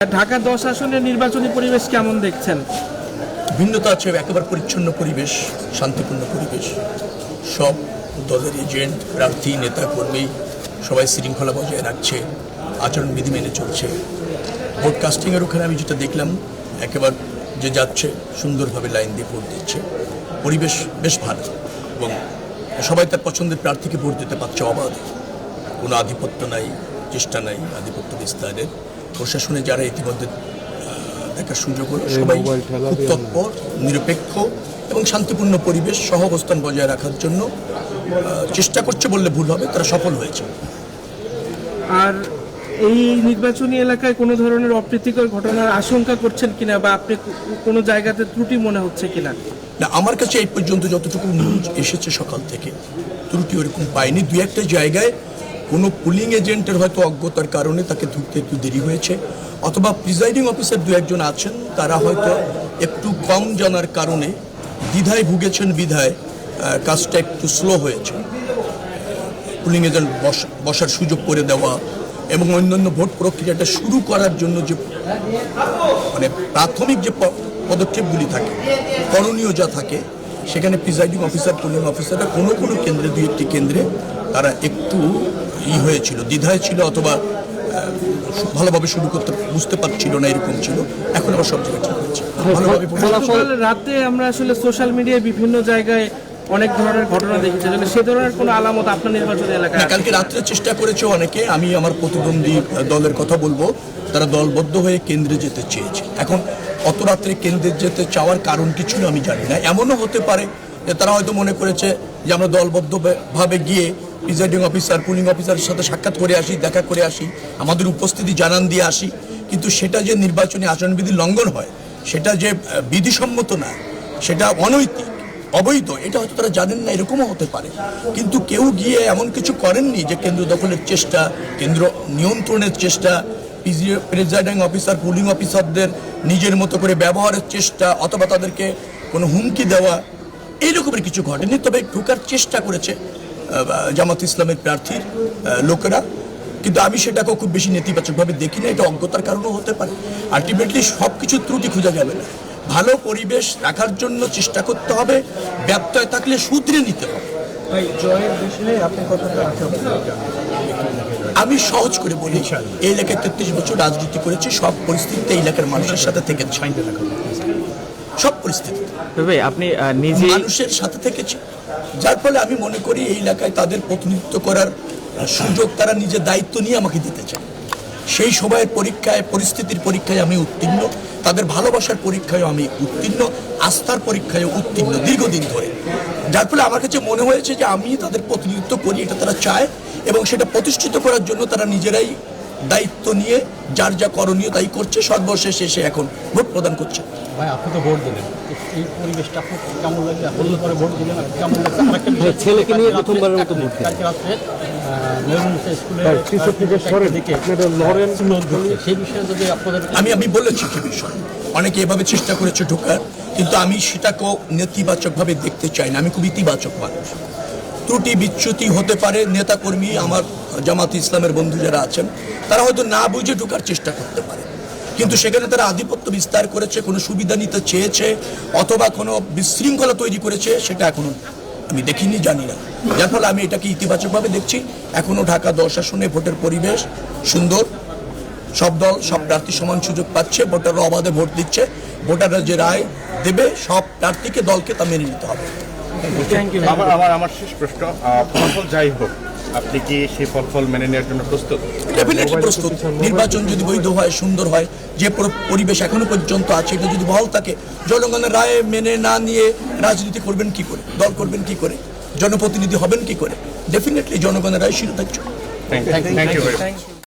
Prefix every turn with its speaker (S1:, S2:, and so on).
S1: ঢাকা 10 আসনের নির্বাচনী পরিবেশ কেমন দেখছেন?
S2: ভিন্নতা আছে, একেবারে পরিচ্ছন্ন পরিবেশ, শান্তিপূর্ণ পরিবেশ। সব দলের এজেন্ট, প্রার্থী, নেতা কর্মী সবাই শৃঙ্খলা বজায় রাখছে, আচরণবিধি মেনে চলছে। ভোট কাস্টিংয়ের ওখানে আমি যেটা দেখলাম, একেবারে যে যাচ্ছে সুন্দরভাবে লাইন দিয়ে ভোট দিচ্ছে, পরিবেশ বেশ ভালো এবং সবাই তার পছন্দের প্রার্থীকে ভোট দিতে পারছে অবাধে, কোনো আধিপত্য নাই, চেষ্টা নাই আধিপত্য বিস্তারের। প্রশাসনে যারা ইতিমধ্যে দেখার সুযোগ হলো, সবাই খুব তৎপর, নিরপেক্ষ এবং শান্তিপূর্ণ পরিবেশ সহ অবস্থান বজায় রাখার জন্য চেষ্টা করছে বললে ভুল হবে, তারা সফল হয়েছে।
S1: আর এই নির্বাচনী এলাকায় কোনো ধরনের অপ্রীতিকর ঘটনার আশঙ্কা করছেন কিনা, বা আপনি কোনো জায়গাতে ত্রুটি মনে হচ্ছে কিনা?
S2: না, আমার কাছে এই পর্যন্ত যতটুকু নিউজ এসেছে সকাল থেকে, ত্রুটি ওরকম পাইনি। দুই একটা জায়গায় কোনো পুলিং এজেন্টের হয়তো অজ্ঞতার কারণে তাকে ঢুকতে একটু দেরি হয়েছে, অথবা প্রিজাইডিং অফিসার দু একজন আছেন, তারা হয়তো একটু কম জানার কারণে দ্বিধায় ভুগেছেন, বিধায় কাজটা একটু স্লো হয়েছে। পুলিং এজেন্ট বসার সুযোগ করে দেওয়া এবং অন্যান্য ভোট প্রক্রিয়াটা শুরু করার জন্য যে মানে প্রাথমিক যে পদক্ষেপগুলি থাকে, করণীয় যা থাকে, সেখানে প্রিজাইডিং অফিসার, পুলিং অফিসাররা কোনো কোনো কেন্দ্রে, দুই একটি কেন্দ্রে তারা একটু হয়েছিল, দ্বিধায় ছিল, অথবা ভালোভাবে শুরু করতে বুঝতে পারছিল না, এরকম ছিল। এখন আবার সব জায়গায় ঠিক হয়েছে ভালোভাবে।
S1: রাতে আমরা আসলে সোশ্যাল মিডিয়ায় বিভিন্ন জায়গায় অনেক ধরনের ঘটনা দেখেছি, সে ধরনের কোনো আলামত আপনার নির্বাচনী এলাকায়?
S2: কালকে রাত্রে চেষ্টা করেছে অনেকে, আমি আমার প্রতিদ্বন্দ্বী দলের কথা বলবো, তারা দলবদ্ধ হয়ে কেন্দ্রে যেতে চেয়েছে। এখন অত রাত্রে কেন্দ্রে যেতে চাওয়ার কারণ কিছু আমি জানি না। এমনও হতে পারে যে তারা হয়তো মনে করেছে যে আমরা দলবদ্ধভাবে গিয়ে প্রিজাইডিং অফিসার, পুলিং অফিসারের সাথে সাক্ষাৎ করে আসি, দেখা করে আসি, আমাদের উপস্থিতি জানান দিয়ে আসি, কিন্তু সেটা যে নির্বাচনী আচরণবিধি লঙ্ঘন হয়, সেটা যে বিধিসম্মত না, সেটা অনৈতিক, অবৈধ, এটা হয়তো তারা জানেন না, এরকমও হতে পারে। কিন্তু কেউ গিয়ে এমন কিছু করেননি যে কেন্দ্র দখলের চেষ্টা, কেন্দ্র নিয়ন্ত্রণের চেষ্টা, প্রিজাইডিং অফিসার, পুলিং অফিসারদের নিজের মতো করে ব্যবহারের চেষ্টা, অথবা তাদেরকে কোনো হুমকি দেওয়া, এই রকমের কিছু ঘটেনি। তবে ঢোকার চেষ্টা করেছে জামাত ইসলামের প্রার্থীর লোকেরা, কিন্তু আমি সেটাকেও খুব বেশি নেতিবাচকভাবে দেখি না। এটা অজ্ঞতার কারণেও হতে পারে। আলটিমেটলি সব কিছু ত্রুটি খোঁজা যাবে না। ভালো পরিবেশ রাখার জন্য চেষ্টা করতে হবে, ব্যত্যয় থাকলে শুধরে নিতে হবে। আমি সহজ করে বলি, এই এলাকায় 33 বছর রাজনীতি করেছি, সব পরিস্থিতিতে এই এলাকার মানুষের সাথে থেকেছি, সব পরিস্থিতি
S1: আপনি নিজে
S2: মানুষের সাথে থেকেছি, যার ফলে আমি মনে করি এই এলাকায় তাদের প্রতিনিধিত্ব করার সুযোগ তারা নিজের দায়িত্ব নিয়ে আমাকে দিতে চায়। সেই সময়ের পরীক্ষায়, পরিস্থিতির পরীক্ষায় আমি উত্তীর্ণ, তাদের ভালোবাসার পরীক্ষায়ও আমি উত্তীর্ণ, আস্থার পরীক্ষায়ও উত্তীর্ণ দীর্ঘদিন ধরে। যার ফলে আমার কাছে মনে হয়েছে যে আমি তাদের প্রতিনিধিত্ব করি, এটা তারা চায়, এবং সেটা প্রতিষ্ঠিত করার জন্য তারা নিজেরাই দায়িত্ব নিয়ে যার যা করণীয় তাই করছে। সর্বশেষে এসে এখন ভোট প্রদান করছে।
S3: ভাই, আপনি তো ভোট দিলেন, এই পরিবেশটা আপনার কেমন লাগছে? হল্লা করে ভোট দিলেন, কেমন লাগছে? ছেলেকে নিয়ে প্রথমবারের মতো ভোট কালকে রাত্রে সেই বিষয়ে যদি আপনাদের
S2: আমি বলেছি সে বিষয়, অনেকে এভাবে চেষ্টা করেছে ঢোকার, কিন্তু আমি সেটাকেও নেতিবাচকভাবে দেখতে চাই না। আমি খুব ইতিবাচক মানুষ। ত্রুটি বিচ্যুতি হতে পারে, নেতাকর্মী, আমার জামাত ইসলামের বন্ধু যারা আছেন, তারা হয়তো না বুঝে ঢোকার চেষ্টা করতে পারে, কিন্তু সেখানে তারা আধিপত্য বিস্তার করেছে, কোনো সুবিধা নিতে চেয়েছে, অথবা কোনো বিশৃঙ্খলা তৈরি করেছে, সেটা এখনো আমি দেখিনি, জানি না। যার ফলে আমি এটাকে ইতিবাচকভাবে দেখছি। এখনো ঢাকা 10 আসনে ভোটের পরিবেশ সুন্দর, সব দল, সব প্রার্থী সমান সুযোগ পাচ্ছে, ভোটাররা অবাধে ভোট দিচ্ছে। ভোটাররা যে রায় দেবে, সব প্রার্থীকে, দলকে তা মেনে নিতে হবে।
S4: আমার শেষ প্রশ্ন, ফলাফল যাই হোক, আপনি কি সেই ফলাফল মেনে নেওয়ার জন্য প্রস্তুত?
S2: ডেফিনেটলি প্রস্তুত। নির্বাচন যদি বৈধ হয়, সুন্দর হয়, যে পরিবেশ এখনো পর্যন্ত আছে, এটা যদি বহাল থাকে, জনগণের রায় মেনে না নিয়ে রাজনীতি করবেন কি করে, দল করবেন কি করে, জনপ্রতিনিধি হবেন কি করে? ডেফিনেটলি জনগণের রায় শিরোধার্য।
S4: Thank you.